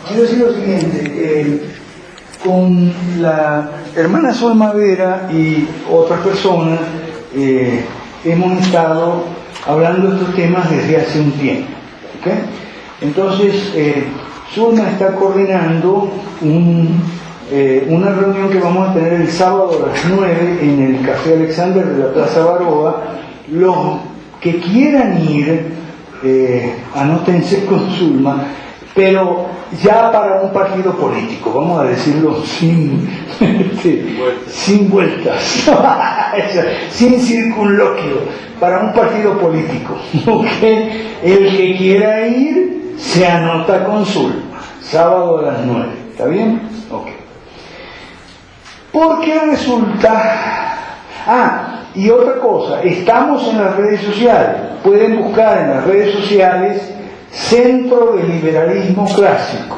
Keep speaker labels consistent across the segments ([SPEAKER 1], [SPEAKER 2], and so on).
[SPEAKER 1] quiero decir lo siguiente, con la hermana Zulma Vera y otras personas hemos estado hablando de estos temas desde hace un tiempo, ¿okay? Entonces Zulma está coordinando una reunión que vamos a tener el sábado a las 9 en el Café Alexander de la Plaza Baroa. Los que quieran ir, anótense con Zulma, pero ya para un partido político, vamos a decirlo sin vueltas, sin circunloquio, para un partido político, ¿okay? El que quiera ir se anota con Zulma, sábado a las 9, ¿está bien? Ok. Porque resulta... y otra cosa, estamos en las redes sociales, pueden buscar en las redes sociales Centro de Liberalismo Clásico,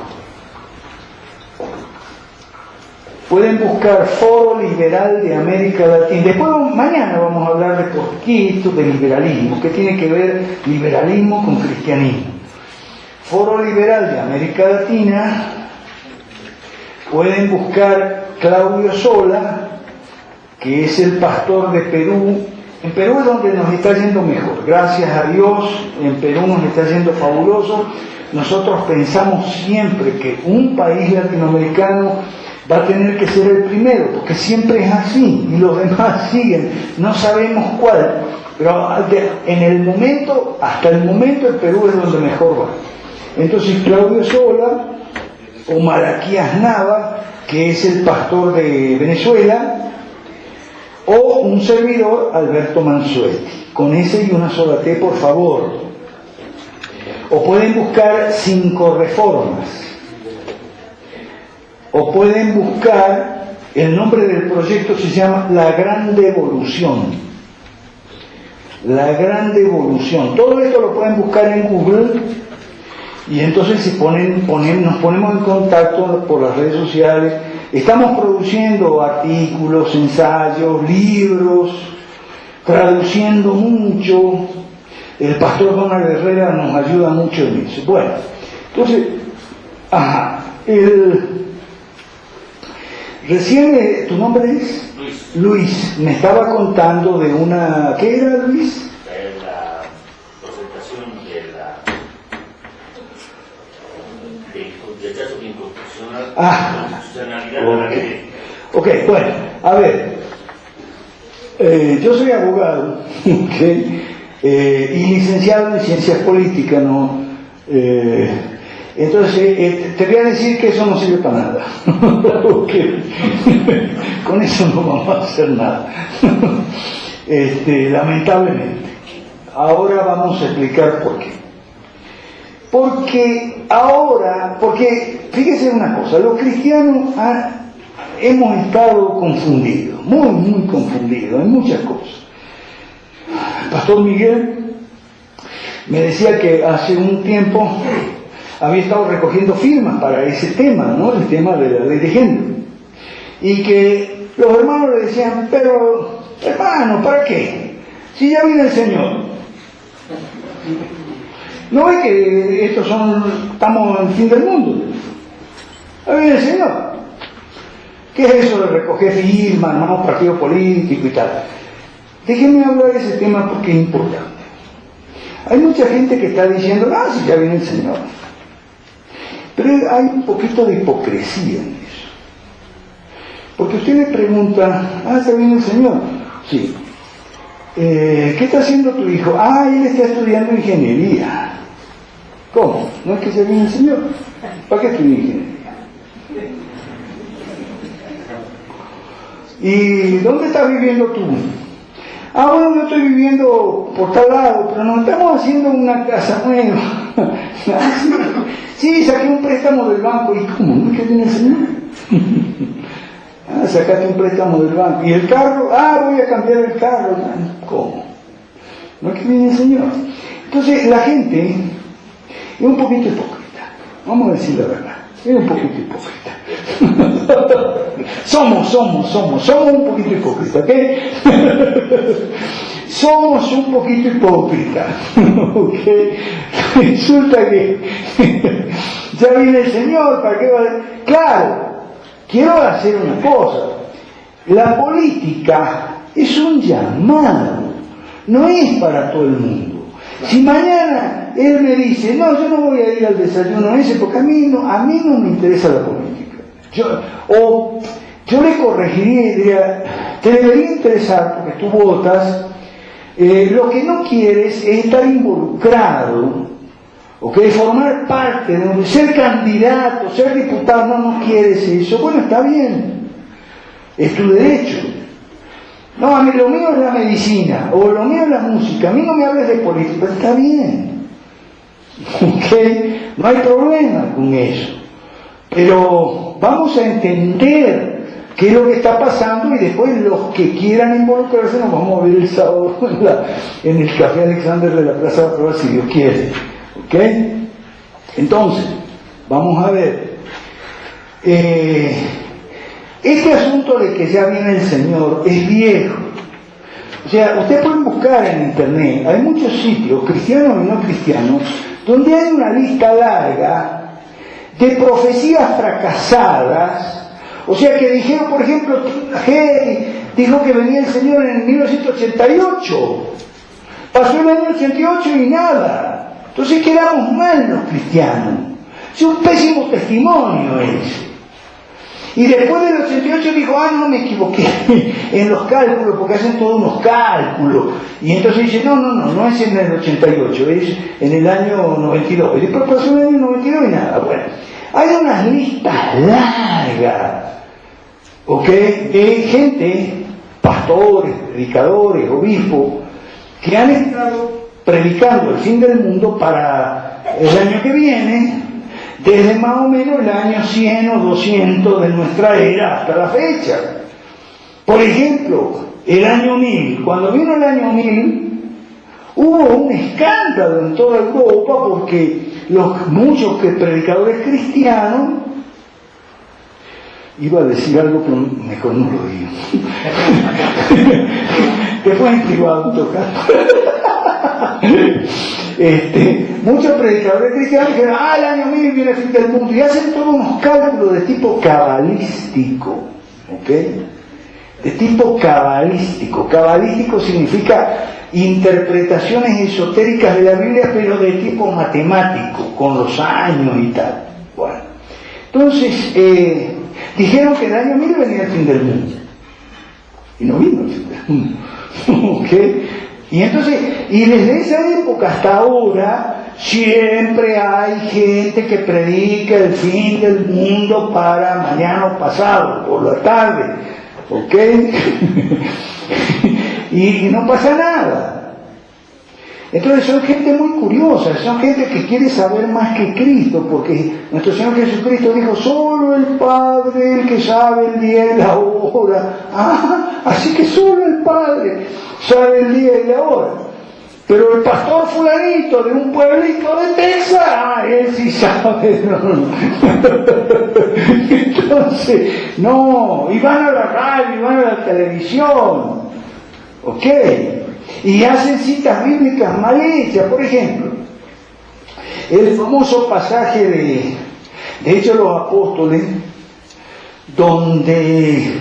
[SPEAKER 1] pueden buscar Foro Liberal de América Latina. Después, mañana vamos a hablar de por qué esto de liberalismo, que tiene que ver liberalismo con cristianismo. Foro Liberal de América Latina, pueden buscar Claudio Sola, que es el pastor de Perú. En Perú es donde nos está yendo mejor, gracias a Dios, en Perú nos está yendo fabuloso. Nosotros pensamos siempre que un país latinoamericano va a tener que ser el primero, porque siempre es así, y los demás siguen, no sabemos cuál, pero en el momento, hasta el momento el Perú es donde mejor va. Entonces Claudio Sola, o Malaquías Nava, que es el pastor de Venezuela, o un servidor, Alberto Mansuetti, con ese y una sola T, por favor. O pueden buscar 5 reformas, o pueden buscar, el nombre del proyecto se llama La Gran Devolución. La Gran Devolución. Todo esto lo pueden buscar en Google, y entonces si nos ponemos en contacto por las redes sociales. Estamos produciendo artículos, ensayos, libros, traduciendo mucho. El pastor Donald Herrera nos ayuda mucho en eso. Bueno, entonces, recién, ¿tu nombre es?
[SPEAKER 2] Luis.
[SPEAKER 1] Luis, me estaba contando de una... ¿Qué era, Luis?
[SPEAKER 2] La presentación del rechazo inconstitucionalidad de la ley.
[SPEAKER 1] Ok, bueno, a ver, yo soy abogado, ¿okay? Y licenciado en ciencias políticas, ¿no? Entonces, te voy a decir que eso no sirve para nada. Con eso no vamos a hacer nada. Lamentablemente. Ahora vamos a explicar por qué. Porque fíjese una cosa, los cristianos hemos estado confundidos, muy confundidos en muchas cosas. El pastor Miguel me decía que hace un tiempo había estado recogiendo firmas para ese tema, ¿no? El tema de la ley de género. Y que los hermanos le decían, pero hermano, ¿para qué? Si ya viene el Señor. ¿No ve que estamos en el fin del mundo? Ya viene el Señor. ¿Qué es eso de recoger firmas, hermano, partido político y tal? Déjenme hablar de ese tema porque es importante. Hay mucha gente que está diciendo, si ya viene el Señor. Pero hay un poquito de hipocresía en eso. Porque usted le pregunta, ¿ya viene el Señor? Sí. ¿Qué está haciendo tu hijo? Él está estudiando ingeniería. ¿Cómo? ¿No es que se viene el Señor? ¿Para qué estudia ingeniería? ¿Y dónde estás viviendo tú? Bueno, yo estoy viviendo por tal lado, pero nos estamos haciendo una casa nueva. Sí, saqué un préstamo del banco. ¿Y cómo? ¿No es que viene el Señor? Sacaste un préstamo del banco. ¿Y el carro? Voy a cambiar el carro. ¿Cómo? ¿No es que viene el Señor? Entonces, la gente es un poquito hipócrita. Vamos a decir la verdad. Es un poquito hipócrita. Somos un poquito hipócritas, ¿ok? somos un poquito hipócritas. ¿Okay? Resulta que ya viene el Señor, ¿para qué va a...? Claro, quiero hacer una cosa. La política es un llamado, no es para todo el mundo. Si mañana él me dice, no, yo no voy a ir al desayuno ese porque a mí no me interesa la política. Yo le corregiría y diría, te debería interesar porque tú votas, lo que no quieres es estar involucrado, formar parte, ser candidato, ser diputado, no quieres eso. Bueno, está bien, es tu derecho. No, a mí lo mío es la medicina, o lo mío es la música, a mí no me hables de política, está bien. No hay problema con eso. Pero vamos a entender qué es lo que está pasando y después los que quieran involucrarse nos vamos a ver el sábado en el Café Alexander de la Plaza de Prueba, si Dios quiere. Entonces, vamos a ver. Este asunto de que ya viene el Señor es viejo. O sea, ustedes pueden buscar en internet, hay muchos sitios, cristianos y no cristianos, donde hay una lista larga de profecías fracasadas. O sea, que dijeron, por ejemplo, Hegel dijo que venía el Señor en 1988. Pasó el año 88 y nada. Entonces quedamos mal los cristianos. Es un pésimo testimonio ese. Y después del 88 dijo, no me equivoqué en los cálculos, porque hacen todos unos cálculos. Y entonces dice, no es en el 88, es en el año 92. Y después pasó el año 92 y nada. Bueno, hay unas listas largas, de gente, pastores, predicadores, obispos, que han estado predicando el fin del mundo para el año que viene, desde más o menos el año 100 o 200 de nuestra era hasta la fecha. Por ejemplo, el año 1000, cuando vino el año 1000, hubo un escándalo en toda Europa porque muchos predicadores cristianos, iba a decir algo pero mejor no lo digo, después en privado tocar. Muchos predicadores cristianos dijeron, el año 1000 viene el fin del mundo, y hacen todos unos cálculos de tipo cabalístico, de tipo cabalístico. Cabalístico significa interpretaciones esotéricas de la Biblia, pero de tipo matemático, con los años y tal. Bueno, entonces dijeron que el año 1000 venía el fin del mundo, y no vino el fin del mundo. Y entonces, desde esa época hasta ahora, siempre hay gente que predica el fin del mundo para mañana o pasado, por la tarde, y no pasa nada. Entonces son gente muy curiosa, son gente que quiere saber más que Cristo, porque nuestro Señor Jesucristo dijo, solo el Padre el que sabe el día y la hora. Así que solo el Padre sabe el día y la hora. Pero el pastor fulanito de un pueblito de Texas, él sí sabe. Entonces, no, y van a la radio, y van a la televisión, y hacen citas bíblicas mal hechas. Por ejemplo, el famoso pasaje de Hechos de los Apóstoles, donde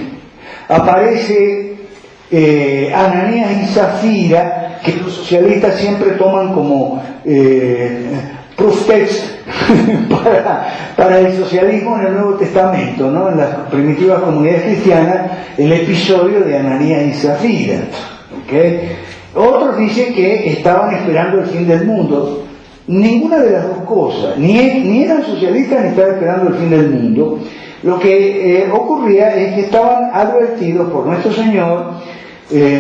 [SPEAKER 1] aparece Ananías y Zafira, que los socialistas siempre toman como proof text para el socialismo en el Nuevo Testamento, ¿no? En las primitivas comunidades cristianas, el episodio de Ananías y Zafira. Otros dicen que estaban esperando el fin del mundo. Ninguna de las dos cosas, ni eran socialistas ni estaban esperando el fin del mundo. Lo que ocurría es que estaban advertidos por nuestro Señor,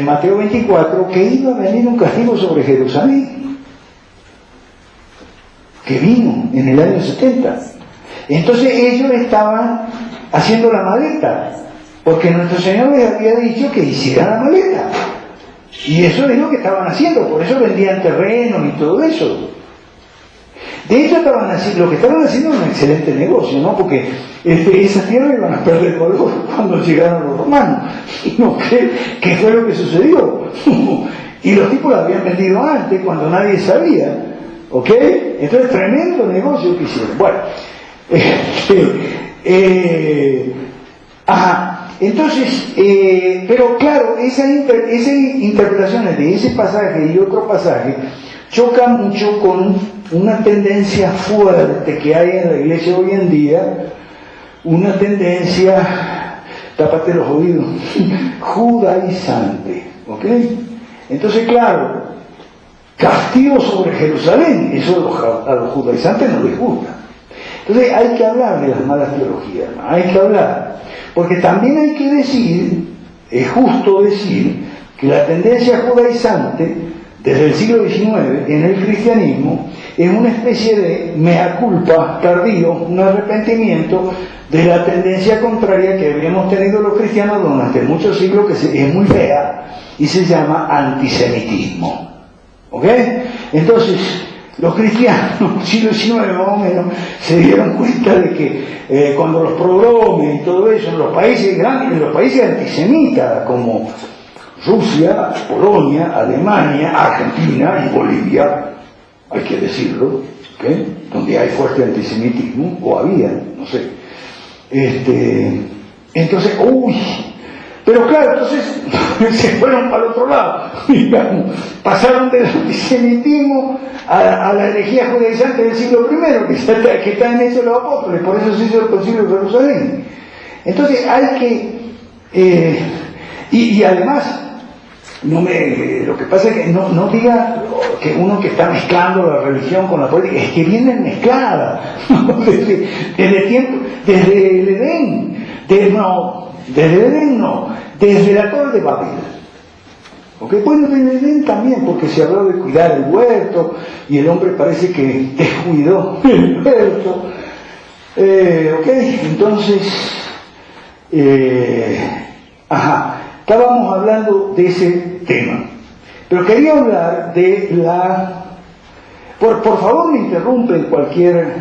[SPEAKER 1] Mateo 24, que iba a venir un castigo sobre Jerusalén, que vino en el año 70. Entonces ellos estaban haciendo la maleta, porque nuestro Señor les había dicho que hicieran la maleta, y eso es lo que estaban haciendo. Por eso vendían terrenos y todo eso. De hecho, lo que estaban haciendo era un excelente negocio, ¿no? Porque esas tierras iban a perder valor cuando llegaron los romanos. ¿No? ¿Qué fue lo que sucedió? Y los tipos la habían vendido antes, cuando nadie sabía. ¿Ok? Entonces, tremendo negocio que hicieron. Bueno, entonces, pero claro, esas interpretaciones de ese pasaje y otro pasaje chocan mucho con una tendencia fuerte que hay en la iglesia hoy en día, una tendencia, tápate los oídos, judaizante. ¿Ok? Entonces, claro, castigo sobre Jerusalén, eso a los judaizantes no les gusta. Entonces hay que hablar de las malas teologías, ¿no? Hay que hablar, porque también hay que decir, es justo decir, que la tendencia judaizante desde el siglo XIX en el cristianismo es una especie de mea culpa tardío, un arrepentimiento de la tendencia contraria que habíamos tenido los cristianos durante muchos siglos, que es muy fea y se llama antisemitismo. ¿Ok? Entonces, los cristianos del siglo XIX más o menos se dieron cuenta de que cuando los progromes y todo eso en los países grandes, en los países antisemitas como Rusia, Polonia, Alemania, Argentina y Bolivia, hay que decirlo, ¿ok? Donde hay fuerte antisemitismo, o había, no sé. Entonces, pero claro, entonces se fueron para el otro lado, digamos, pasaron del antisemitismo a la herejía judaizante del siglo I, que está en Hechos de los Apóstoles, por eso se hizo el Concilio de Jerusalén. Entonces hay que, y además, lo que pasa es que no diga que uno que está mezclando la religión con la política, es que vienen mezcladas, desde el Edén, desde la Torre de Babel. ¿Okay? Bueno, desde el Edén también, porque se habló de cuidar el huerto, y el hombre parece que descuidó el huerto. ¿Ok? Entonces, estábamos hablando de ese tema. Pero quería hablar de la... Por favor, me interrumpen cualquier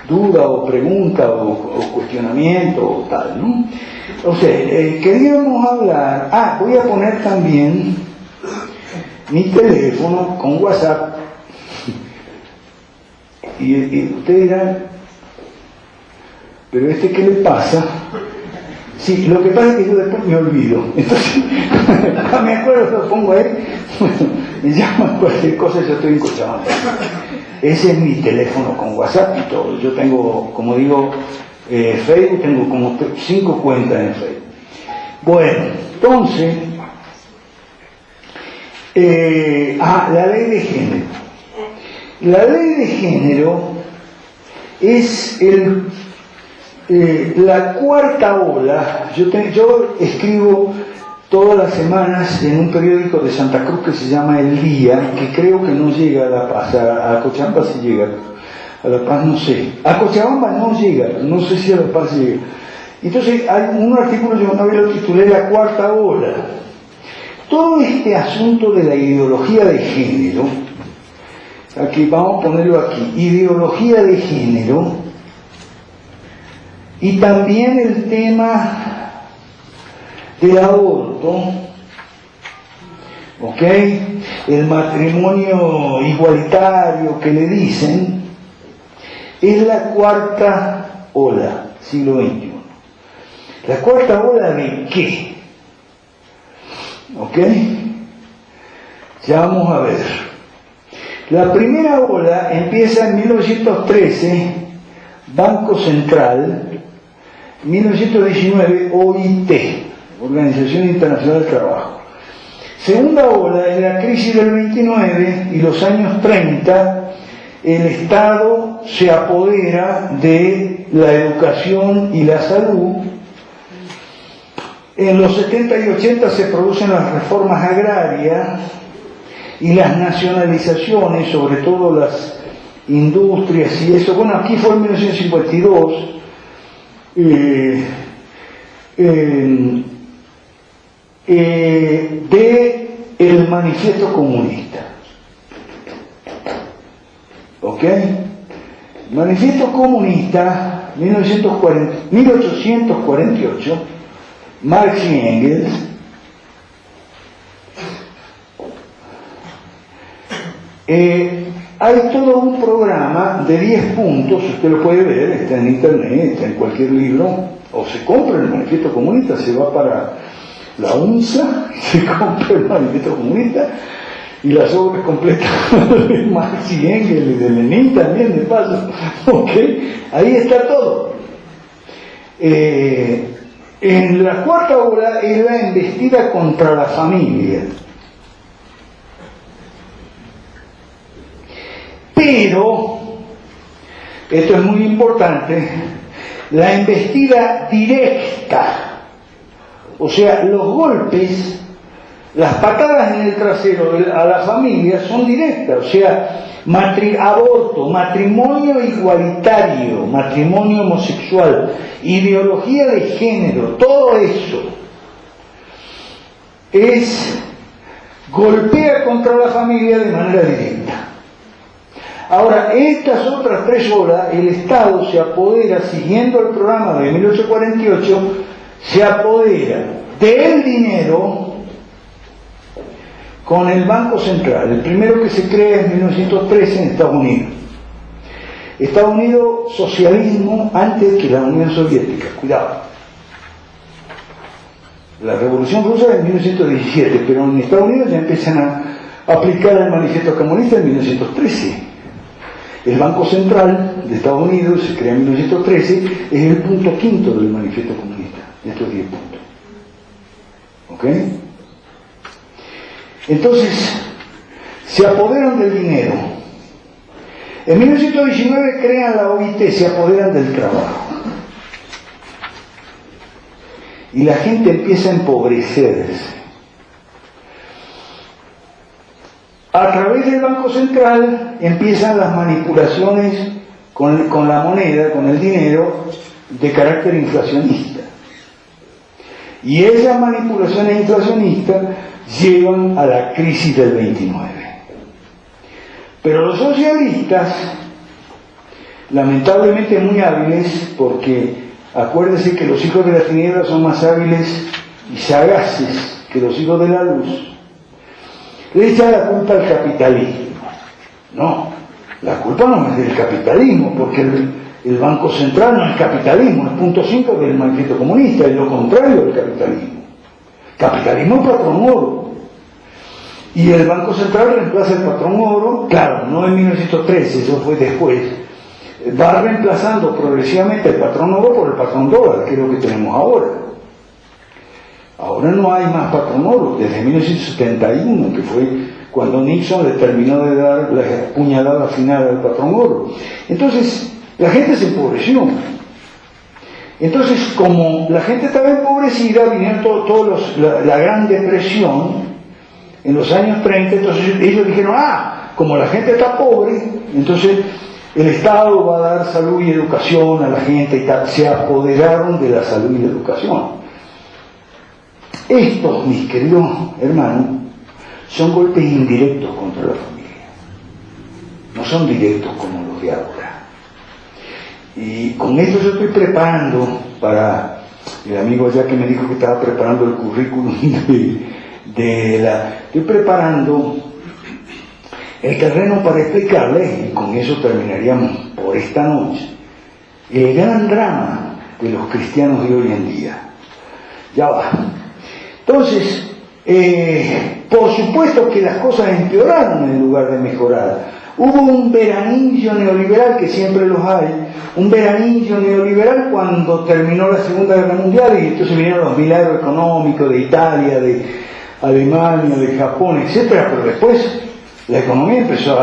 [SPEAKER 1] duda o pregunta o cuestionamiento o tal, ¿no? O sea, queríamos hablar... voy a poner también mi teléfono con WhatsApp. Y ustedes dirán, ¿pero qué le pasa? Sí, lo que pasa es que yo después me olvido. Entonces, me acuerdo, lo pongo ahí. Bueno, me llaman cualquier cosa, yo estoy en Cochabamba. Ese es mi teléfono con WhatsApp y todo. Yo tengo, como digo, Facebook, tengo como 5 cuentas en Facebook. Bueno, entonces, la ley de género. La ley de género es la cuarta ola. Yo escribo todas las semanas en un periódico de Santa Cruz que se llama El Día, que creo que no llega a La Paz, a Cochabamba sí llega, a La Paz no sé, a Cochabamba no llega, no sé si a La Paz llega. Entonces hay un artículo, yo una vez lo titulé La cuarta ola. Todo este asunto de la ideología de género, aquí vamos a ponerlo aquí, ideología de género, y también el tema del aborto, ¿ok? El matrimonio igualitario que le dicen, es la cuarta ola, siglo XXI. ¿La cuarta ola de qué? ¿Ok? Ya vamos a ver. La primera ola empieza en 1913, Banco Central, 1919, OIT, Organización Internacional del Trabajo. Segunda ola, en la crisis del 29 y los años 30, el Estado se apodera de la educación y la salud. En los 70 y 80 se producen las reformas agrarias y las nacionalizaciones, sobre todo las industrias y eso. Bueno, aquí fue en 1952, de el manifiesto comunista. ¿Ok? Manifiesto comunista, 1848, Marx y Engels. Hay todo un programa de 10 puntos, usted lo puede ver, está en internet, está en cualquier libro, o se compra el Manifiesto Comunista, se va para la UNSA, se compra el Manifiesto Comunista, y las obras completas de Marx y Engels y de Lenin también, de paso, ¿ok? Ahí está todo. En la cuarta obra es la embestida contra la familia. Pero, esto es muy importante, la embestida directa, o sea, los golpes, las patadas en el trasero a la familia son directas, o sea, aborto, matrimonio igualitario, matrimonio homosexual, ideología de género, todo eso golpea contra la familia de manera directa. Ahora, estas otras 3 obras, el Estado se apodera, siguiendo el programa de 1848, se apodera del dinero con el Banco Central. El primero que se crea en 1913 en Estados Unidos. Estados Unidos, socialismo antes que la Unión Soviética, cuidado. La Revolución Rusa es en 1917, pero en Estados Unidos ya empiezan a aplicar el Manifiesto Comunista en 1913. El Banco Central de Estados Unidos se crea en 1913, es el punto quinto del Manifiesto Comunista, de estos 10 puntos. ¿Ok? Entonces, se apoderan del dinero. En 1919 crean la OIT, se apoderan del trabajo. Y la gente empieza a empobrecerse. A través del Banco Central empiezan las manipulaciones con la moneda, con el dinero, de carácter inflacionista. Y esas manipulaciones inflacionistas llevan a la crisis del 29. Pero los socialistas, lamentablemente muy hábiles, porque acuérdense que los hijos de las tinieblas son más hábiles y sagaces que los hijos de la luz, le echan la culpa al capitalismo. No, la culpa no es del capitalismo, porque el Banco Central no es capitalismo, es punto 5 del Manifiesto Comunista, es lo contrario del capitalismo. Capitalismo es patrón oro. Y el Banco Central reemplaza el patrón oro, claro, no en 1913, eso fue después. Va reemplazando progresivamente el patrón oro por el patrón dólar, que es lo que tenemos ahora. Ahora no hay más patrón oro, desde 1971, que fue cuando Nixon le terminó de dar la puñalada final al patrón oro. Entonces, la gente se empobreció. Entonces, como la gente estaba empobrecida, vinieron la Gran Depresión en los años 30, entonces ellos dijeron, como la gente está pobre, entonces el Estado va a dar salud y educación a la gente y tal. Se apoderaron de la salud y la educación. Estos, mis queridos hermanos, son golpes indirectos contra la familia. No son directos como los de ahora. Y con esto yo estoy preparando para el amigo allá que me dijo que estaba preparando el currículum estoy preparando el terreno para explicarles, y con eso terminaríamos por esta noche, el gran drama de los cristianos de hoy en día. Ya va. Entonces, por supuesto que las cosas empeoraron en lugar de mejorar. Hubo un veranillo neoliberal, que siempre los hay, un veranillo neoliberal cuando terminó la Segunda Guerra Mundial, y entonces vinieron los milagros económicos de Italia, de Alemania, de Japón, etcétera, pero después la economía empezó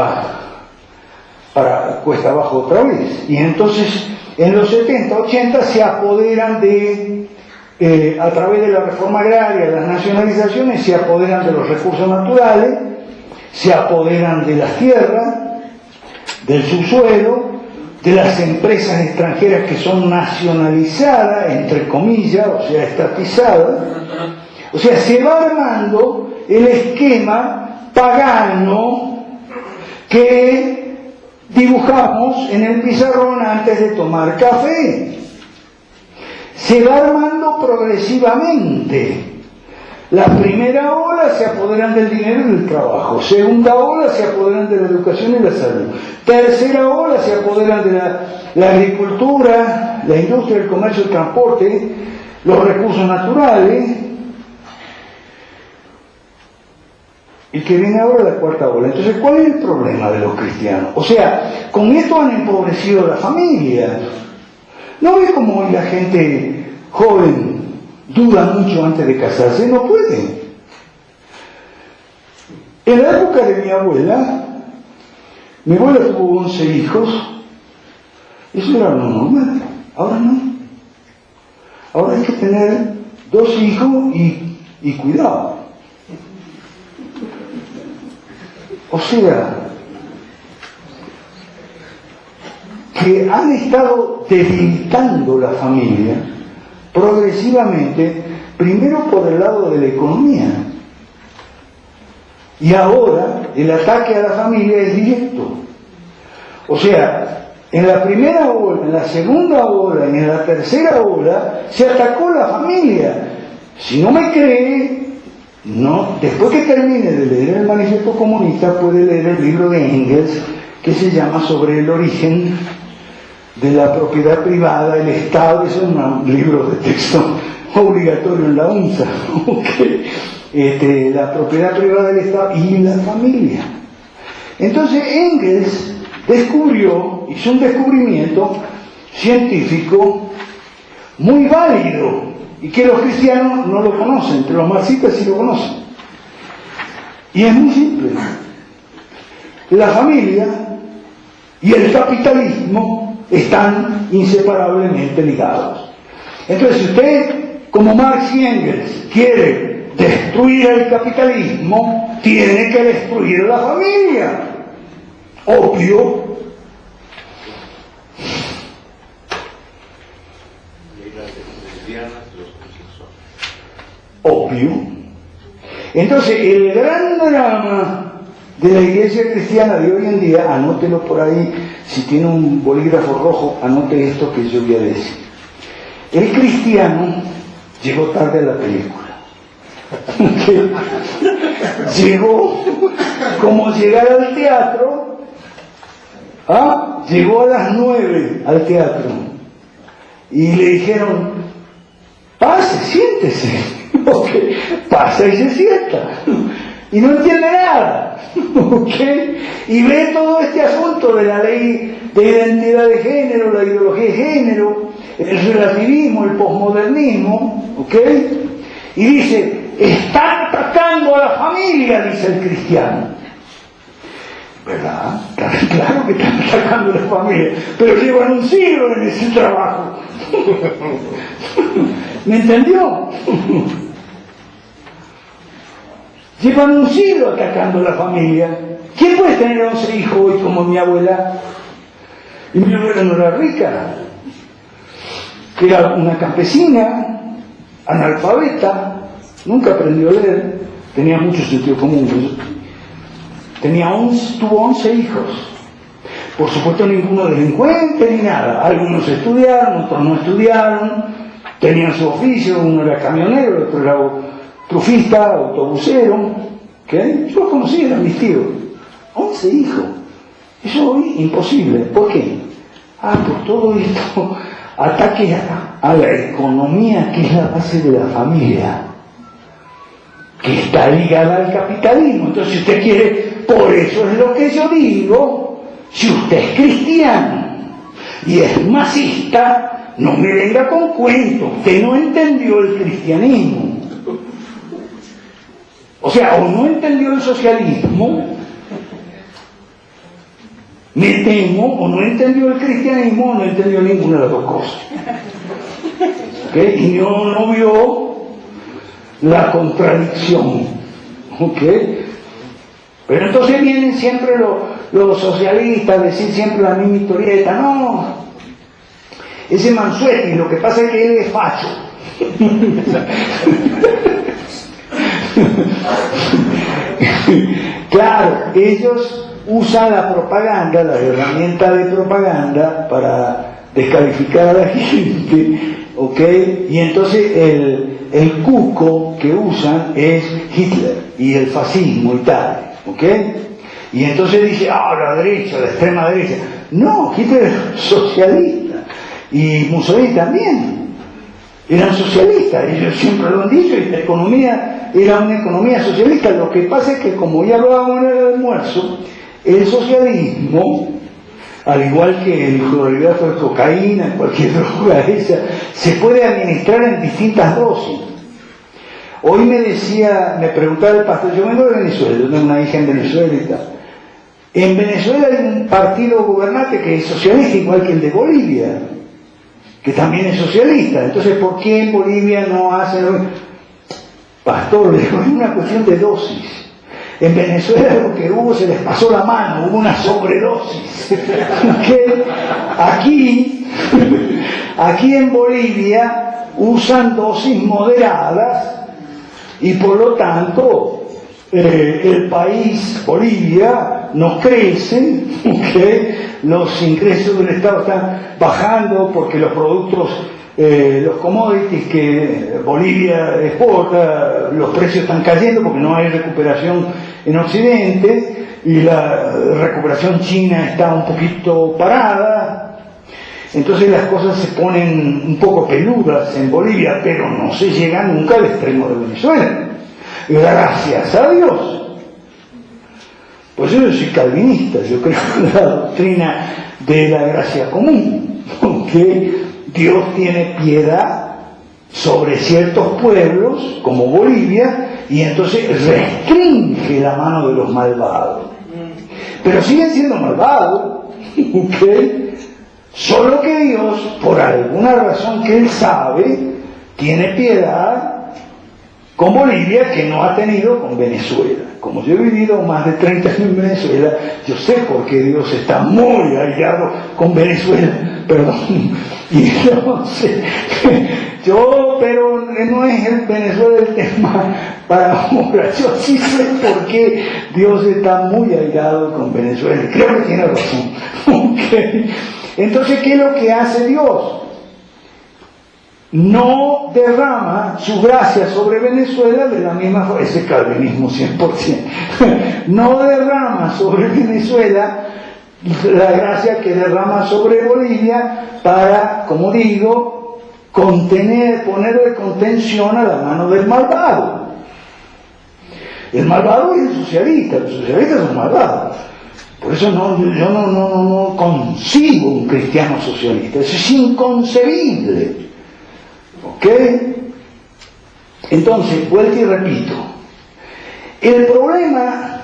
[SPEAKER 1] para cuesta abajo otra vez. Y entonces, en los 70, 80 se apoderan a través de la reforma agraria, las nacionalizaciones, se apoderan de los recursos naturales, se apoderan de las tierras, del subsuelo, de las empresas extranjeras que son nacionalizadas, entre comillas, o sea, estatizadas. O sea, se va armando el esquema pagano que dibujamos en el pizarrón antes de tomar café. Se va armando progresivamente. La primera ola se apoderan del dinero y del trabajo. Segunda ola se apoderan de la educación y la salud. Tercera ola se apoderan de la agricultura, la industria, el comercio, el transporte, los recursos naturales. Y que viene ahora la cuarta ola. Entonces, ¿cuál es el problema de los cristianos? O sea, con esto han empobrecido la familia. ¿No ves cómo hoy la gente joven duda mucho antes de casarse? No puede. En la época de mi abuela tuvo 11 hijos. Eso era lo normal. Ahora no. Ahora hay que tener 2 hijos y cuidado. O sea, que han estado debilitando la familia progresivamente, primero por el lado de la economía, y ahora el ataque a la familia es directo. O sea, en la primera ola, en la segunda ola y en la tercera ola se atacó la familia. Si no me cree, no, después que termine de leer el Manifiesto Comunista puede leer el libro de Engels que se llama Sobre el origen de la propiedad privada, el Estado. Es un libro de texto obligatorio en la UNSA. La propiedad privada del Estado y la familia. Entonces Engels hizo un descubrimiento científico muy válido y que los cristianos no lo conocen, pero los marxistas sí lo conocen. Y es muy simple. La familia y el capitalismo están inseparablemente ligados. Entonces, si usted, como Marx y Engels, quiere destruir el capitalismo, tiene que destruir la familia. Obvio. Obvio. Entonces, el gran drama de la iglesia cristiana de hoy en día, anótelo por ahí, si tiene un bolígrafo rojo, anote esto que yo voy a decir. El cristiano llegó tarde a la película. Llegó como llegar al teatro. Llegó a las 9 al teatro y le dijeron: pase, siéntese. Pasa y se sienta y no entiende nada. Y ve todo este asunto de la ley de identidad de género, la ideología de género, el relativismo, el posmodernismo, y dice: están atacando a la familia, dice el cristiano. ¿Verdad? Claro que están atacando a la familia, pero llevan un siglo en ese trabajo. ¿Me entendió? Llevan un siglo atacando a la familia. ¿Quién puede tener 11 hijos hoy como mi abuela? Y mi abuela no era rica, que era una campesina, analfabeta, nunca aprendió a leer, tenía mucho sentido común. Tuvo 11 hijos. Por supuesto, ninguno delincuente ni nada. Algunos estudiaron, otros no estudiaron, tenían su oficio, uno era camionero, el otro era trufista, autobusero. Yo los conocí, eran mis tíos. 11 hijos. Eso hoy imposible. ¿Por qué? Por todo esto, ataque a la economía, que es la base de la familia, que está ligada al capitalismo. Entonces, si usted quiere, por eso es lo que yo digo, si usted es cristiano y es masista, no me venga con cuentos, usted no entendió el cristianismo. O sea, o no entendió el socialismo, me temo, o no entendió el cristianismo, o no entendió ninguna de las dos cosas. Y no vio la contradicción. Pero entonces vienen siempre los socialistas a decir siempre la misma historieta. No, ese Mansuetti, lo que pasa es que él es facho. Claro, ellos usan la propaganda, la herramienta de propaganda, para descalificar a la gente, y entonces el cuco que usan es Hitler y el fascismo y tal, ¿ok? Y entonces dice, la derecha, la extrema derecha. No, Hitler era socialista y Mussolini también. Eran socialistas, ellos siempre lo han dicho, y la economía era una economía socialista. Lo que pasa es que, como ya lo hago en el almuerzo, el socialismo, al igual que el clorhidrato de cocaína, cualquier droga esa, se puede administrar en distintas dosis. Hoy me preguntaba el pastor, yo vengo de Venezuela, yo tengo una hija en Venezuela y tal. En Venezuela hay un partido gobernante que es socialista, igual que el de Bolivia, que también es socialista. Entonces, ¿por qué en Bolivia no hacen lo mismo? Pastor, es una cuestión de dosis. En Venezuela lo que hubo, se les pasó la mano, hubo una sobredosis. Aquí en Bolivia usan dosis moderadas y por lo tanto el país, Bolivia, no crece, los ingresos del Estado están bajando porque los productos, los commodities que Bolivia exporta, los precios están cayendo porque no hay recuperación en Occidente y la recuperación china está un poquito parada. Entonces las cosas se ponen un poco peludas en Bolivia, pero no se llega nunca al extremo de Venezuela. Gracias a Dios. Pues yo soy calvinista, yo creo en la doctrina de la gracia común, que Dios tiene piedad sobre ciertos pueblos, como Bolivia, y entonces restringe la mano de los malvados. Pero siguen siendo malvados, solo que Dios, por alguna razón que Él sabe, tiene piedad con Bolivia que no ha tenido con Venezuela. Como yo he vivido más de 30 años en Venezuela, yo sé por qué Dios está muy airado con Venezuela, perdón. Y entonces, pero no es el Venezuela el tema para ahora. Yo sí sé por qué Dios está muy airado con Venezuela. Creo que tiene razón. Entonces, ¿qué es lo que hace Dios? No derrama su gracia sobre Venezuela de la misma forma, ese calvinismo 100%, no derrama sobre Venezuela la gracia que derrama sobre Bolivia para, como digo, ponerle contención a la mano del malvado. El malvado es el socialista, los socialistas son malvados. Por eso yo no concibo un cristiano socialista, eso es inconcebible. ¿Ok? Entonces, vuelvo y repito, el problema,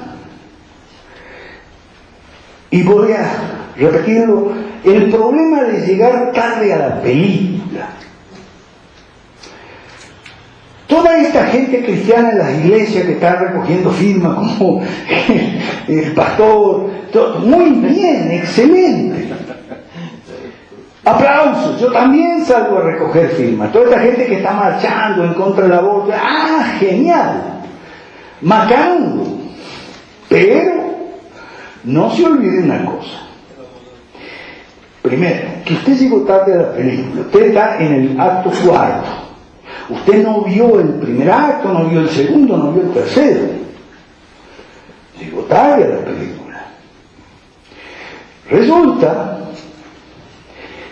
[SPEAKER 1] y voy a repetirlo, el problema de llegar tarde a la película. Toda esta gente cristiana en las iglesias que está recogiendo firmas, como el pastor, muy bien, excelente. Aplausos, yo también salgo a recoger firmas. Toda esta gente que está marchando en contra del aborto, genial, macando. Pero no se olvide una cosa. Primero, que usted llegó tarde a la película, usted está en el acto cuarto. Usted no vio el primer acto, no vio el segundo, no vio el tercero. Llegó tarde a la película. Resulta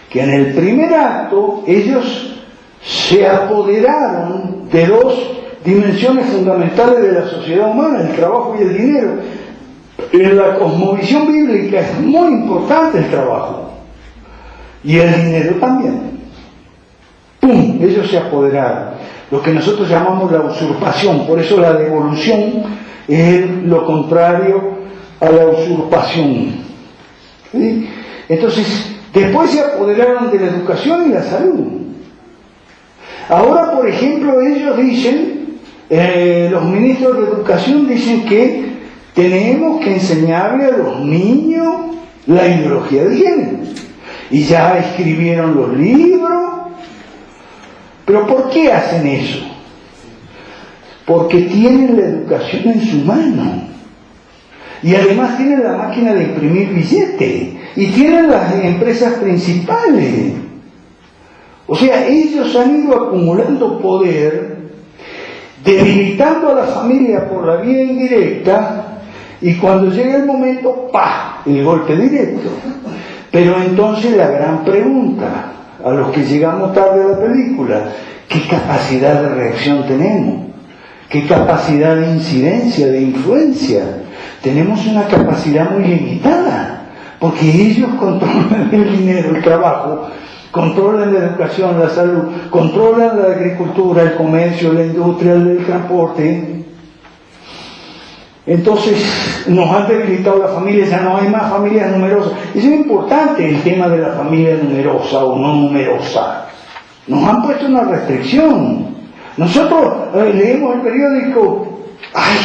[SPEAKER 1] que en el primer acto ellos se apoderaron de dos dimensiones fundamentales de la sociedad humana, el trabajo y el dinero. En la cosmovisión bíblica es muy importante el trabajo y el dinero también. ¡Pum! Ellos se apoderaron. Lo que nosotros llamamos la usurpación, por eso la devolución es lo contrario a la usurpación. ¿Sí? Entonces, después se apoderaron de la educación y la salud. Ahora, por ejemplo, ellos dicen, los ministros de educación dicen que tenemos que enseñarle a los niños la ideología de género. Y ya escribieron los libros. ¿Pero por qué hacen eso? Porque tienen la educación en su mano. Y además tienen la máquina de imprimir billetes. Y tienen las empresas principales. O sea, ellos han ido acumulando poder debilitando a la familia por la vía indirecta, y cuando llega el momento, ¡pah!, el golpe directo. Pero entonces la gran pregunta, a los que llegamos tarde a la película, ¿qué capacidad de reacción tenemos? ¿Qué capacidad de incidencia, de influencia? Tenemos una capacidad muy limitada, porque ellos controlan el dinero, el trabajo, controlan la educación, la salud, controlan la agricultura, el comercio, la industria, el transporte. Entonces nos han debilitado la familia, ya no hay más familias numerosas. Eso es importante, el tema de la familia numerosa o no numerosa. Nos han puesto una restricción. Nosotros leemos el periódico, ¡ay!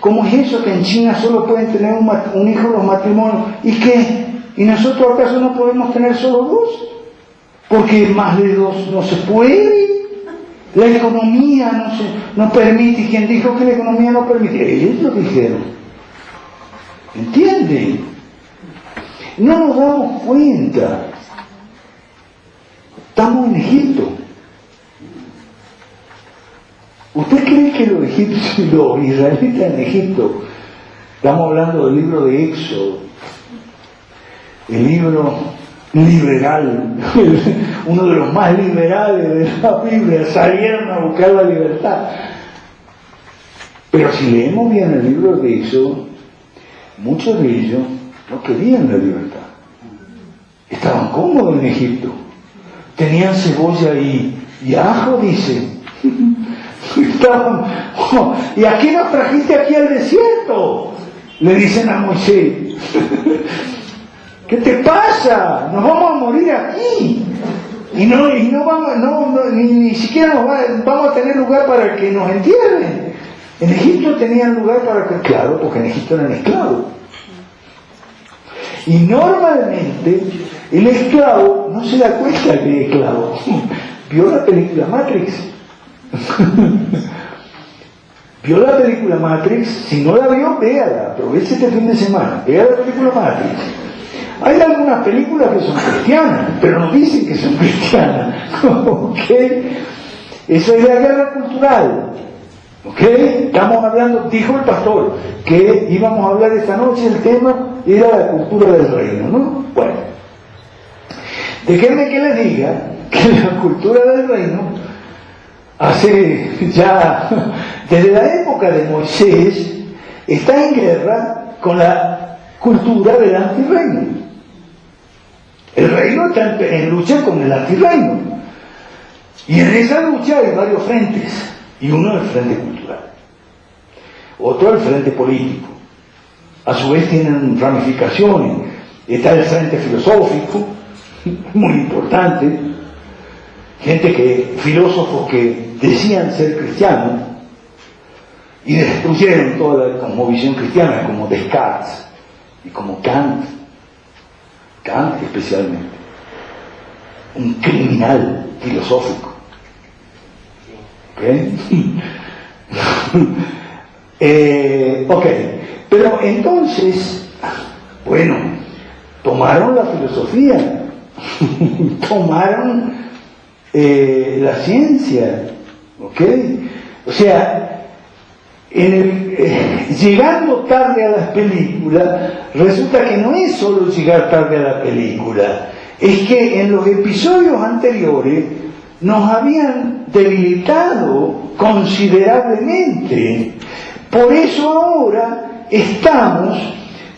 [SPEAKER 1] ¿Cómo es eso que en China solo pueden tener un hijo los matrimonios? ¿Y qué? ¿Y nosotros acaso no podemos tener solo dos? Porque más de dos no se puede. La economía no permite. ¿Y quién dijo que la economía no permite? Ellos lo dijeron. ¿Entienden? No nos damos cuenta. Estamos en Egipto. ¿Usted cree que los egipcios, los israelitas en Egipto, estamos hablando del libro de Éxodo, el libro liberal, uno de los más liberales de la Biblia, salieron a buscar la libertad? Pero si leemos bien el libro de Éxodo, muchos de ellos no querían la libertad. Estaban cómodos en Egipto. Tenían cebolla y ajo, dice. Estaban, oh, ¿y a qué nos trajiste aquí al desierto? Le dicen a Moisés. ¿Qué te pasa? Nos vamos a morir aquí. Y no vamos, ni siquiera vamos a tener lugar para que nos entierren. En Egipto tenían lugar para que, claro, porque en Egipto eran esclavos. Y normalmente el esclavo no se da cuenta que es esclavo. ¿Vio la película Matrix? ¿Vio la película Matrix? Si no la vio, véala. Aproveche este fin de semana. Vea la película Matrix. Hay algunas películas que son cristianas, pero no dicen que son cristianas. ¿Ok? Eso es la guerra cultural. ¿Ok? Estamos hablando, dijo el pastor, que íbamos a hablar esta noche, el tema era la cultura del reino, ¿no? Bueno, déjenme que les diga que la cultura del reino, hace ya, desde la época de Moisés, está en guerra con la cultura del antirreino. El reino está en lucha con el antirreino. Y en esa lucha hay varios frentes. Y uno es el frente cultural. Otro el frente político. A su vez tienen ramificaciones. Está el frente filosófico, muy importante. Filósofos que decían ser cristianos y destruyeron toda la cosmovisión cristiana, como Descartes y como Kant especialmente, un criminal filosófico. ¿Ok? Pero entonces, bueno, tomaron la filosofía, tomaron la ciencia, ¿ok? O sea, llegando tarde a las películas, resulta que no es solo llegar tarde a la película, es que en los episodios anteriores nos habían debilitado considerablemente. Por eso ahora estamos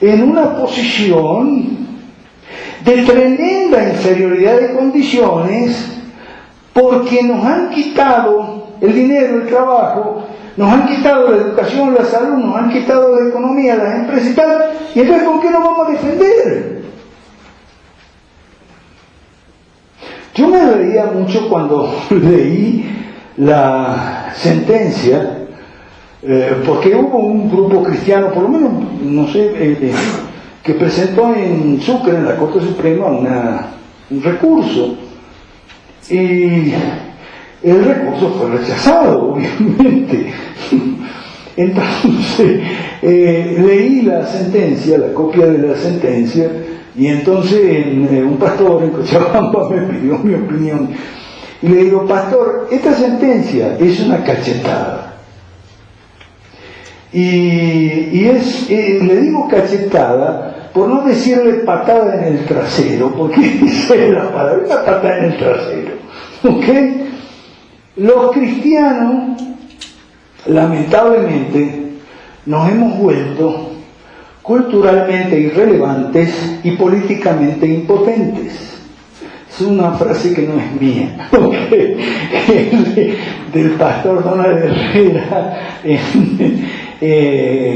[SPEAKER 1] en una posición de tremenda inferioridad de condiciones, porque nos han quitado el dinero, el trabajo, nos han quitado la educación, la salud, nos han quitado la economía, las empresas y tal. Y entonces, ¿con qué nos vamos a defender? Yo me reía mucho cuando leí la sentencia, porque hubo un grupo cristiano, por lo menos, no sé, que presentó en Sucre, en la Corte Suprema, un recurso. Y el recurso fue rechazado, obviamente. Entonces, leí la sentencia, la copia de la sentencia, y entonces un pastor en Cochabamba me pidió mi opinión. Y le digo, pastor, esta sentencia es una cachetada. Le digo cachetada por no decirle patada en el trasero, porque esa es la palabra, una patada en el trasero. ¿Ok? Los cristianos, lamentablemente, nos hemos vuelto culturalmente irrelevantes y políticamente impotentes. Es una frase que no es mía, del pastor Donald Herrera,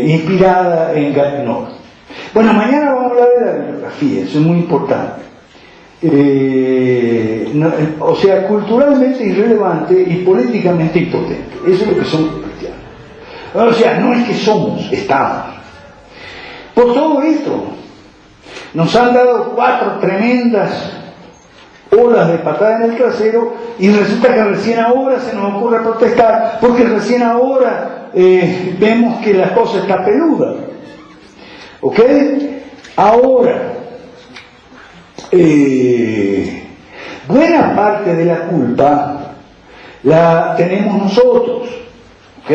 [SPEAKER 1] inspirada en Gatnor. Bueno, mañana vamos a hablar de la bibliografía, eso es muy importante. O sea, culturalmente irrelevante y políticamente impotente. Eso es lo que son cristianos. O sea, no es que somos, estamos. Por todo esto, nos han dado 4 tremendas olas de patada en el trasero y resulta que recién ahora se nos ocurre protestar porque recién ahora vemos que la cosa está peluda. ¿Ok? Ahora, buena parte de la culpa la tenemos nosotros. ¿Ok?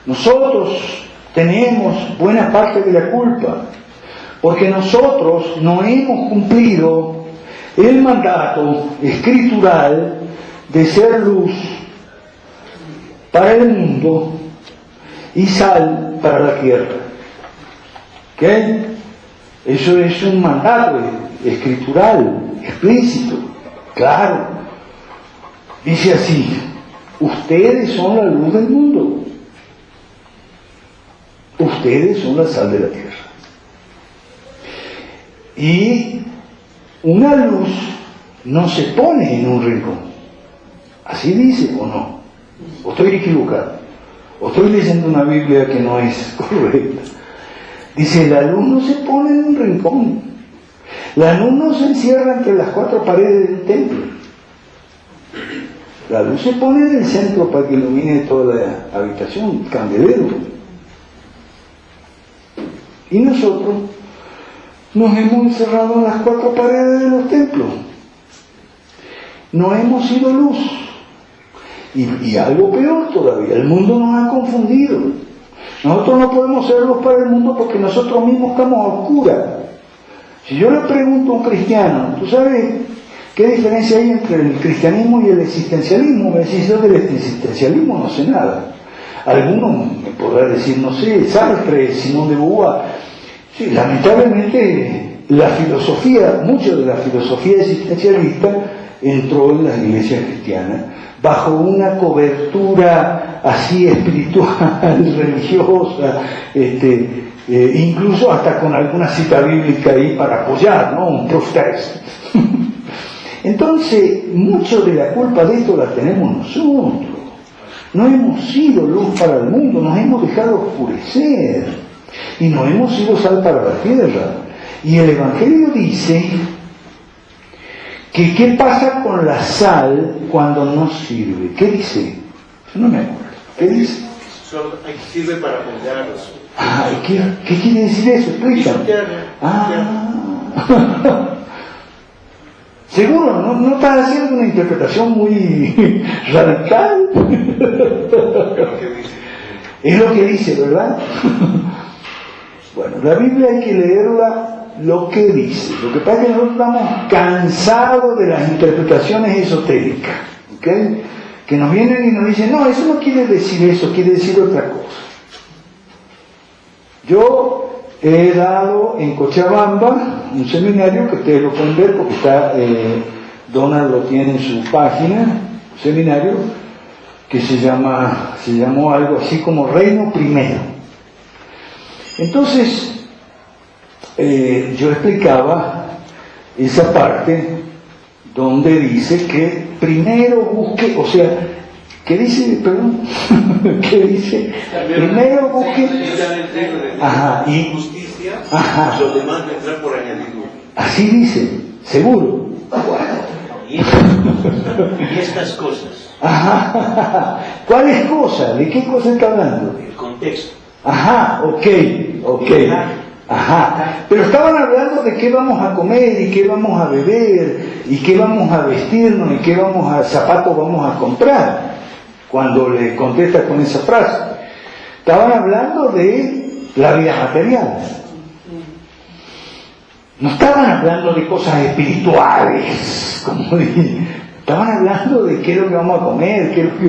[SPEAKER 1] Nosotros tenemos buena parte de la culpa porque nosotros no hemos cumplido el mandato escritural de ser luz para el mundo y sal para la tierra. ¿Ok? Eso es un mandato escritural, explícito, claro. Dice así: ustedes son la luz del mundo. Ustedes son la sal de la tierra. Y una luz no se pone en un rincón. ¿Así dice o no? ¿O estoy equivocado? ¿O estoy leyendo una Biblia que no es correcta? Dice, la luz no se pone en un rincón. La luz no se encierra entre las 4 paredes del templo. La luz se pone en el centro para que ilumine toda la habitación, candelero. Y nosotros nos hemos encerrado en las 4 paredes de los templos. No hemos sido luz. Y algo peor todavía, el mundo nos ha confundido. Nosotros no podemos ser luz para el mundo porque nosotros mismos estamos a oscuras. Si yo le pregunto a un cristiano, ¿tú sabes qué diferencia hay entre el cristianismo y el existencialismo? Me decís, yo del existencialismo no sé nada. Alguno me podrá decir, no sé, Sartre, Simón de Beauvoir. Sí, lamentablemente la filosofía, mucho de la filosofía existencialista entró en las iglesias cristianas bajo una cobertura así espiritual, religiosa, incluso hasta con alguna cita bíblica ahí para apoyar, ¿no? Un proof text. Entonces, mucho de la culpa de esto la tenemos nosotros. No hemos sido luz para el mundo, nos hemos dejado oscurecer y no hemos sido sal para la tierra. Y el Evangelio dice que ¿qué pasa con la sal cuando no sirve? ¿Qué dice? No me acuerdo. ¿Qué dice?
[SPEAKER 2] Solo sirve para moldear los...
[SPEAKER 1] ¿Qué quiere decir eso? Explícame. Seguro, ¿no estás haciendo una interpretación muy radical? Es lo que dice, ¿verdad? Bueno, la Biblia hay que leerla lo que dice. Lo que pasa es que nosotros estamos cansados de las interpretaciones esotéricas, ¿ok? Que nos vienen y nos dicen, no, eso no quiere decir eso, quiere decir otra cosa. Yo he dado en Cochabamba un seminario que ustedes lo pueden ver porque está, Donald lo tiene en su página, un seminario que se llamó algo así como Reino Primero. Entonces, yo explicaba esa parte donde dice que primero busque, o sea, ¿qué dice? Perdón, ¿qué dice? Primero busque, y
[SPEAKER 2] justicia,
[SPEAKER 1] ajá,
[SPEAKER 2] lo demás vendrá por añadidura.
[SPEAKER 1] Así dice, seguro.
[SPEAKER 2] Y estas cosas.
[SPEAKER 1] Ajá. ¿Cuáles cosas? ¿De qué cosa está hablando?
[SPEAKER 2] El contexto.
[SPEAKER 1] Ajá, ok. Ajá. Pero estaban hablando de qué vamos a comer y qué vamos a beber y qué vamos a vestirnos y qué zapatos vamos a comprar cuando le contesta con esa frase. Estaban hablando de la vida material. No estaban hablando de cosas espirituales, como dije. Estaban hablando de qué es lo que vamos a comer, qué es lo que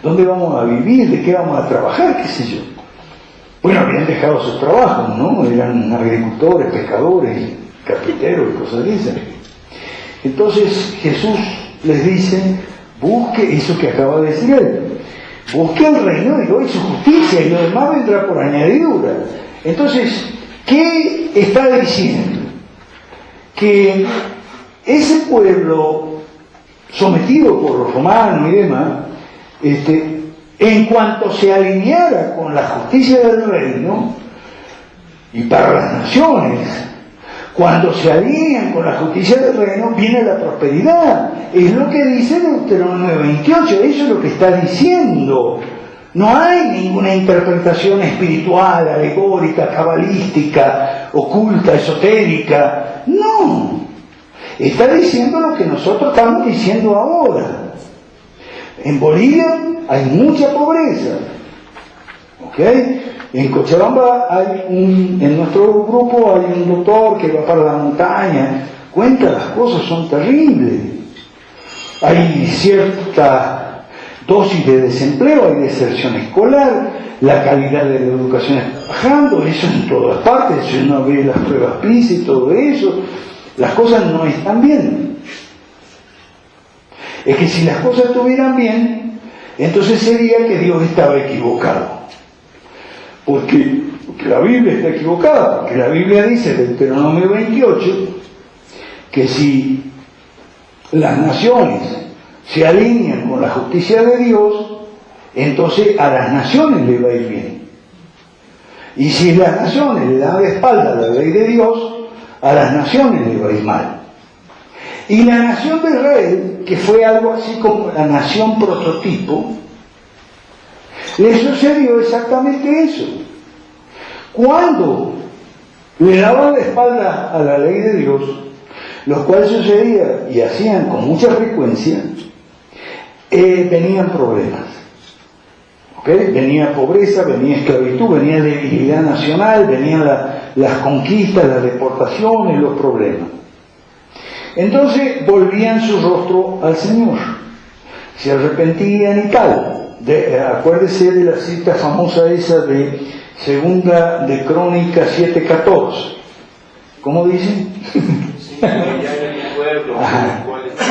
[SPEAKER 1] dónde vamos a vivir, de qué vamos a trabajar, qué sé yo. Bueno, habían dejado sus trabajos, ¿no? Eran agricultores, pescadores, carpinteros y cosas de esas. Entonces Jesús les dice, busque eso que acaba de decir él. Busque el reino de Dios y su justicia, y lo demás vendrá por añadidura. Entonces, ¿qué está diciendo? Que ese pueblo sometido por los romanos y demás, en cuanto se alineara con la justicia del reino, y para las naciones, cuando se alinean con la justicia del reino, viene la prosperidad. Es lo que dice Deuteronomio 28, eso es lo que está diciendo. No hay ninguna interpretación espiritual, alegórica, cabalística, oculta, esotérica. No. Está diciendo lo que nosotros estamos diciendo ahora. En Bolivia hay mucha pobreza. ¿Ok? En Cochabamba en nuestro grupo hay un doctor que va para la montaña, cuenta las cosas, son terribles. Hay cierta dosis de desempleo, hay deserción escolar, la calidad de la educación está bajando, eso en todas partes, si uno ve las pruebas PISA y todo eso, las cosas no están bien. Es que si las cosas estuvieran bien, entonces sería que Dios estaba equivocado. Porque la Biblia está equivocada, porque la Biblia dice en Deuteronomio 28 que si las naciones se alinean con la justicia de Dios, entonces a las naciones les va a ir bien. Y si las naciones le dan la espalda a la ley de Dios, a las naciones les va a ir mal. Y la nación de Israel, que fue algo así como la nación prototipo, le sucedió exactamente eso. Cuando le daban la espalda a la ley de Dios, lo cual sucedía y hacían con mucha frecuencia, venían problemas. ¿Okay? Venía pobreza, venía esclavitud, venía debilidad nacional, venían las conquistas, las deportaciones, los problemas. Entonces volvían su rostro al Señor, se arrepentían y tal. Acuérdese de la cita famosa esa de Segunda de Crónicas 7:14. ¿Cómo dice?
[SPEAKER 2] Sí, ya en mi pueblo,
[SPEAKER 1] Ajá.
[SPEAKER 2] cual está.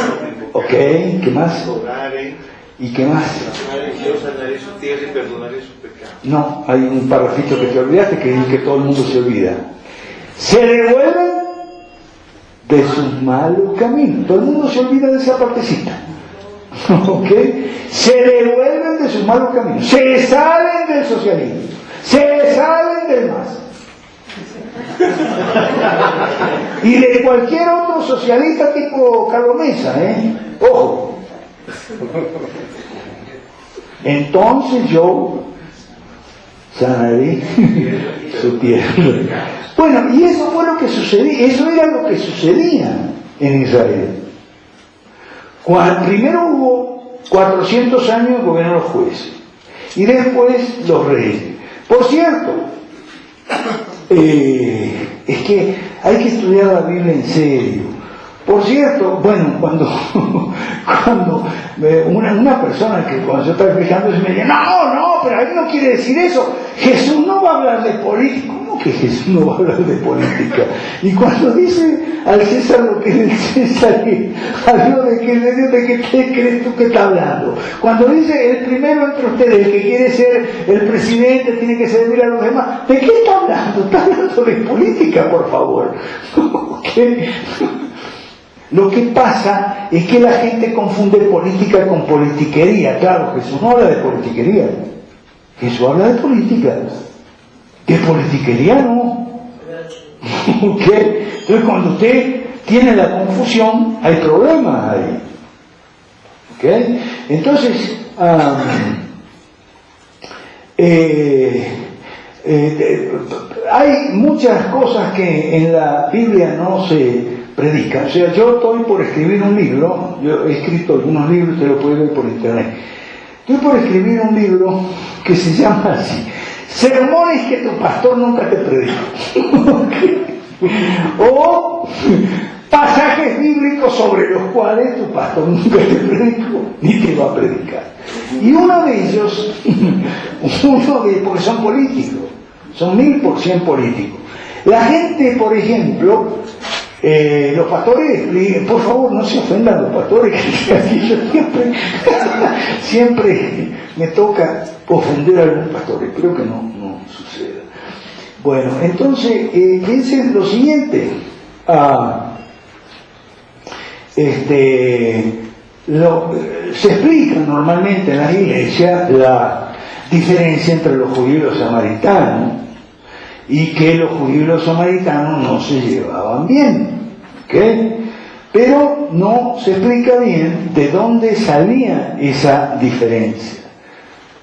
[SPEAKER 1] Ok, ¿qué más? ¿Y qué más?
[SPEAKER 2] Dios sanaré su tierra y perdonaré su pecado.
[SPEAKER 1] No, hay un parrafito que te olvidaste que dice que todo el mundo se olvida. Se devuelven de sus malos caminos. Todo el mundo se olvida de esa partecita. ¿Ok? Se devuelven de sus malos caminos. Se salen del socialismo. Se salen del MAS. Y de cualquier otro socialista tipo Carlos Mesa, Ojo. Entonces yo sanaré su tierra. Bueno, y eso fue lo que sucedía, eso era lo que sucedía en Israel. Primero hubo 400 años de gobierno de los jueces y después los reyes. Por cierto, es que hay que estudiar la Biblia en serio. Por cierto, bueno, cuando una persona que cuando yo estaba explicando eso me decía, no, pero ahí no quiere decir eso, Jesús no va a hablar de política. ¿Cómo que Jesús no va a hablar de política? Y cuando dice al César lo que es del César, habló de qué crees tú que está hablando. Cuando dice el primero entre ustedes, el que quiere ser el presidente, tiene que servir a los demás, ¿de qué está hablando? Está hablando de política, por favor. ¿Qué? Lo que pasa es que la gente confunde política con politiquería. Claro, Jesús no habla de politiquería. Jesús habla de política. De politiquería no. ¿Ok? Entonces cuando usted tiene la confusión, hay problemas ahí. ¿Ok? Entonces, hay muchas cosas que en la Biblia no se predican. O sea, yo estoy por escribir un libro, yo he escrito algunos libros, usted lo puede ver por internet. Estoy por escribir un libro que se llama así: Sermones que tu pastor nunca te predicó. O pasajes bíblicos sobre los cuales tu pastor nunca te predicó, ni te va a predicar. Y uno de ellos, porque son políticos, son 1000% políticos. La gente, por ejemplo, los pastores, por favor no se ofendan los pastores, que aquí yo siempre me toca ofender a algunos pastores, creo que no suceda. Bueno, entonces, piensen lo siguiente. Se explica normalmente en las iglesias la diferencia entre los judíos y los samaritanos, y que los judíos y los samaritanos no se llevaban bien, ¿okay? Pero no se explica bien de dónde salía esa diferencia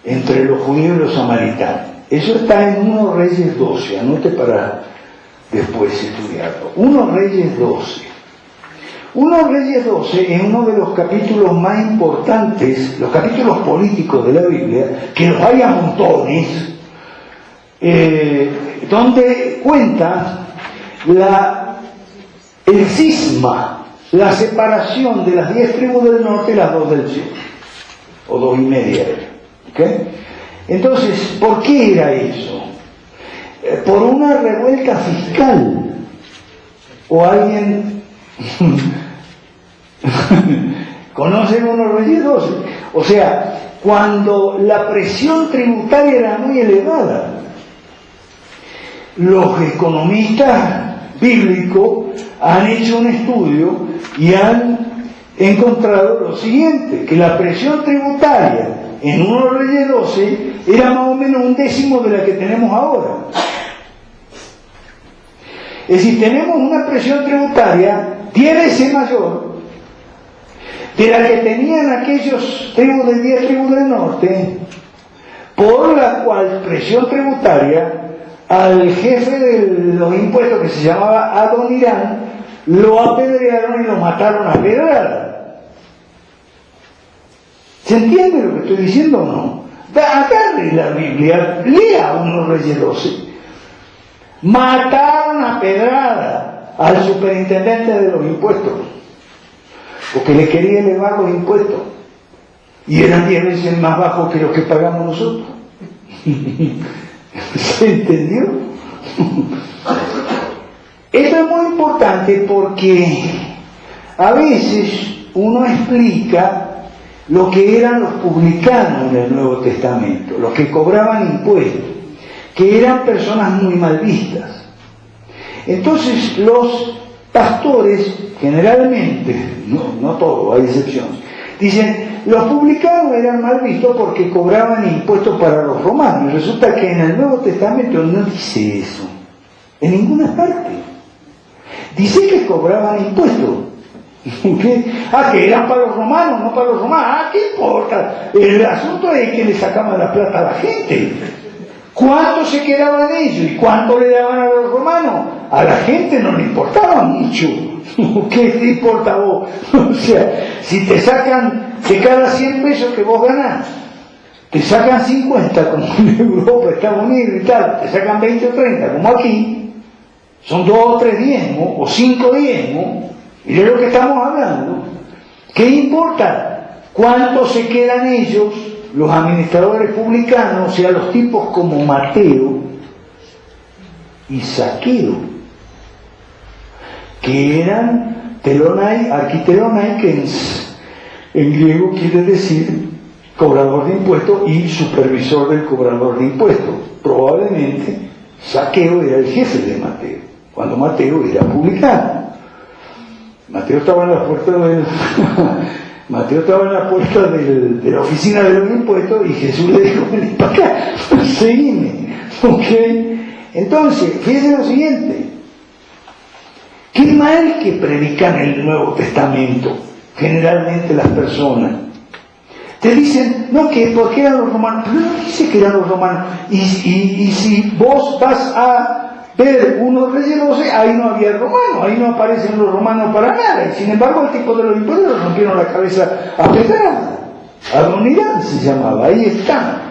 [SPEAKER 1] entre los judíos y los samaritanos. Eso está en 1 Reyes 12, anote para después estudiarlo. 1 Reyes 12. 1 Reyes 12 es uno de los capítulos más importantes, los capítulos políticos de la Biblia, que los hay a montones, donde cuenta el cisma, la separación de las 10 tribus del norte y las 2 del sur, o 2 y media. ¿Okay? Entonces, ¿por qué era eso? Por una revuelta fiscal, o alguien ¿conocen 1 Reyes 12? O sea, cuando la presión tributaria era muy elevada, los economistas bíblicos han hecho un estudio y han encontrado lo siguiente: que la presión tributaria en 1 Reyes 12 era más o menos 1/10 de la que tenemos ahora. Es decir, tenemos una presión tributaria 10 veces mayor de la que tenían aquellos 10 tribus del norte, por la cual presión tributaria al jefe de los impuestos, que se llamaba Adonirán, lo apedrearon y lo mataron a pedrada. ¿Se entiende lo que estoy diciendo o no? Agarre la Biblia, lea 1 Reyes 12. Mataron a pedrada al superintendente de los impuestos, porque le quería elevar los impuestos, y eran 10 veces más bajos que los que pagamos nosotros. ¿Se entendió? Esto es muy importante porque a veces uno explica lo que eran los publicanos en el Nuevo Testamento, los que cobraban impuestos, que eran personas muy mal vistas. Entonces los pastores, generalmente, no todos, hay excepciones, dicen: los publicanos eran mal vistos porque cobraban impuestos para los romanos. Y resulta que en el Nuevo Testamento no dice eso, en ninguna parte. Dice que cobraban impuestos. ¿Qué? Que eran para los romanos, no para los romanos. ¿Qué importa? El asunto es que le sacaban la plata a la gente. ¿Cuánto se quedaban ellos y cuánto le daban a los romanos? A la gente no le importaba mucho. ¿Qué te importa a vos? O sea, si te sacan de cada 100 pesos que vos ganás, te sacan 50, como en Europa, Estados Unidos y tal, te sacan 20 o 30, como aquí, son 2 o 3 diezmos, o 5 diezmos, y de lo que estamos hablando. ¿Qué importa cuánto se quedan ellos, los administradores publicanos, o sea, los tipos como Mateo y Zaqueo, que eran telonai, arquitelonai, que en griego quiere decir cobrador de impuestos y supervisor del cobrador de impuestos? Probablemente Zaqueo era el jefe de Mateo, cuando Mateo era publicano. Mateo estaba en la puerta de la oficina de los impuestos, y Jesús le dijo: vení para acá, seguime. ¿Okay? Entonces, fíjense lo siguiente: qué mal que predican el Nuevo Testamento generalmente las personas. Te dicen: no, que porque eran los romanos. Pero no dice que eran los romanos. Y si vos vas a ver 1 Reyes 12, ahí no había romanos, ahí no aparecen los romanos para nada. Y sin embargo, el tipo de los impuestos le rompieron la cabeza a pedrada. Adonirán se llamaba, ahí está.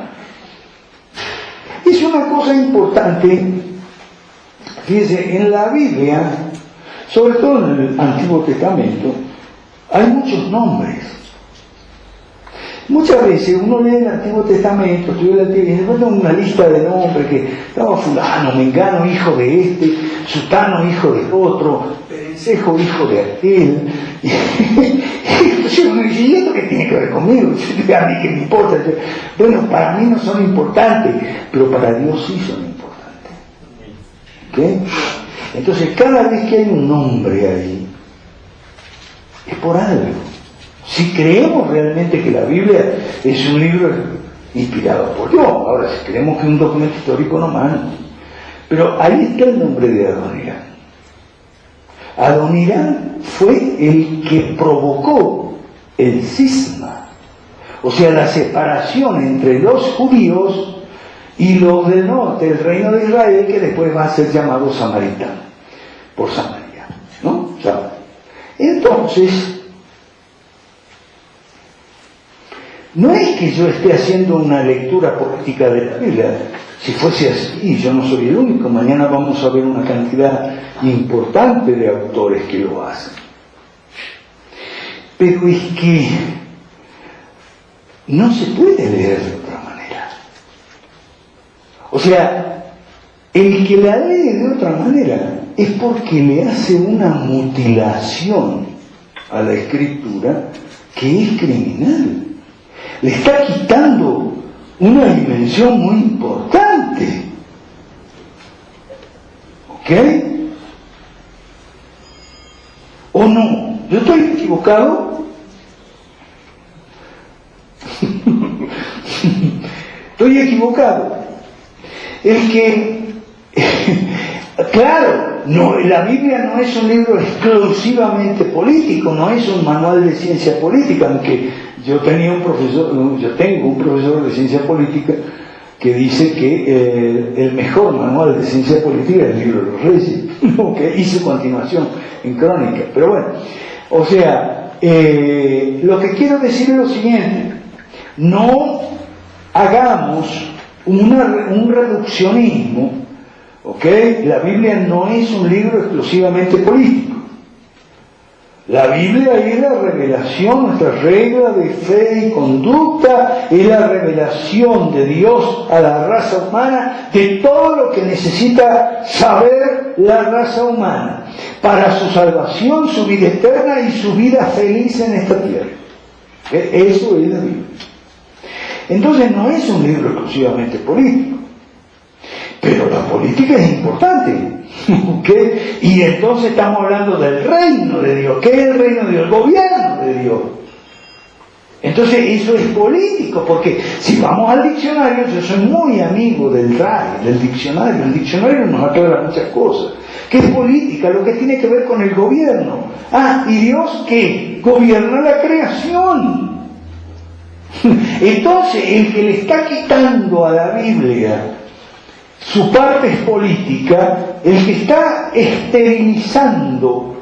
[SPEAKER 1] Es una cosa importante, fíjense, en la Biblia, sobre todo en el Antiguo Testamento, hay muchos nombres. Muchas veces uno lee el Antiguo Testamento, estudia el Antiguo, y encuentra una lista de nombres que estaba fulano, mengano, hijo de este, sutano, hijo de otro, perencejo, hijo de aquel. Entonces uno dice, ¿y esto qué tiene que ver conmigo? A mí qué me importa. Bueno, para mí no son importantes, pero para Dios sí son importantes. ¿Ok? Entonces cada vez que hay un nombre ahí, es por algo. Si creemos realmente que la Biblia es un libro inspirado por Dios, ahora si creemos que es un documento histórico nomás, pero ahí está el nombre de Adonirán. Adonirán fue el que provocó el cisma, o sea, la separación entre los judíos y los del norte, el reino de Israel, que después va a ser llamado samaritano, por Samaria, ¿no? O sea, entonces, no es que yo esté haciendo una lectura política de la Biblia. Si fuese así, yo no soy el único. Mañana vamos a ver una cantidad importante de autores que lo hacen. Pero es que no se puede leer de otra manera. O sea, el que la lee de otra manera es porque le hace una mutilación a la Escritura que es criminal. Le está quitando una dimensión muy importante. ¿Ok? ¿O no? ¿Yo estoy equivocado? Estoy equivocado. El que, claro, no, la Biblia no es un libro exclusivamente político, no es un manual de ciencia política, aunque yo tengo un profesor de ciencia política que dice que el mejor manual de ciencia política es el libro de los Reyes, que hizo continuación en Crónica. Pero bueno, o sea, lo que quiero decir es lo siguiente: no hagamos un reduccionismo, ¿ok? La Biblia no es un libro exclusivamente político. La Biblia es la revelación, nuestra regla de fe y conducta, es la revelación de Dios a la raza humana de todo lo que necesita saber la raza humana para su salvación, su vida eterna y su vida feliz en esta tierra. Eso es la Biblia. Entonces no es un libro exclusivamente político, pero la política es importante. ¿Okay? Y entonces estamos hablando del reino de Dios. ¿Qué es el reino de Dios? El gobierno de Dios. Entonces eso es político, porque si vamos al diccionario, yo soy muy amigo del RAE, del diccionario. El diccionario nos aclara muchas cosas. ¿Qué es política? Lo que tiene que ver con el gobierno. ¿Y Dios qué? Gobierna la creación. Entonces el que le está quitando a la Biblia su parte es política, el que está esterilizando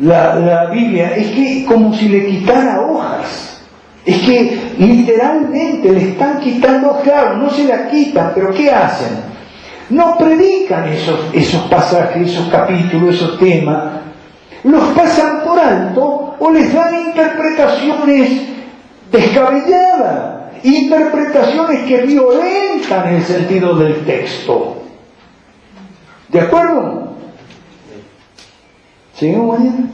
[SPEAKER 1] la Biblia es que como si le quitara hojas. Es que literalmente le están quitando, claro, no se la quitan, pero ¿qué hacen? No predican esos pasajes, esos capítulos, esos temas, los pasan por alto o les dan interpretaciones descabelladas. Interpretaciones que violentan el sentido del texto. ¿De acuerdo? ¿Seguimos mañana?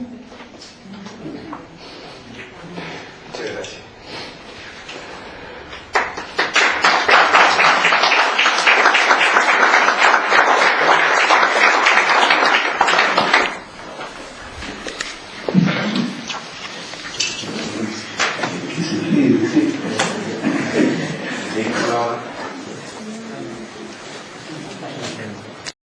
[SPEAKER 2] Muchas gracias.
[SPEAKER 1] Sí.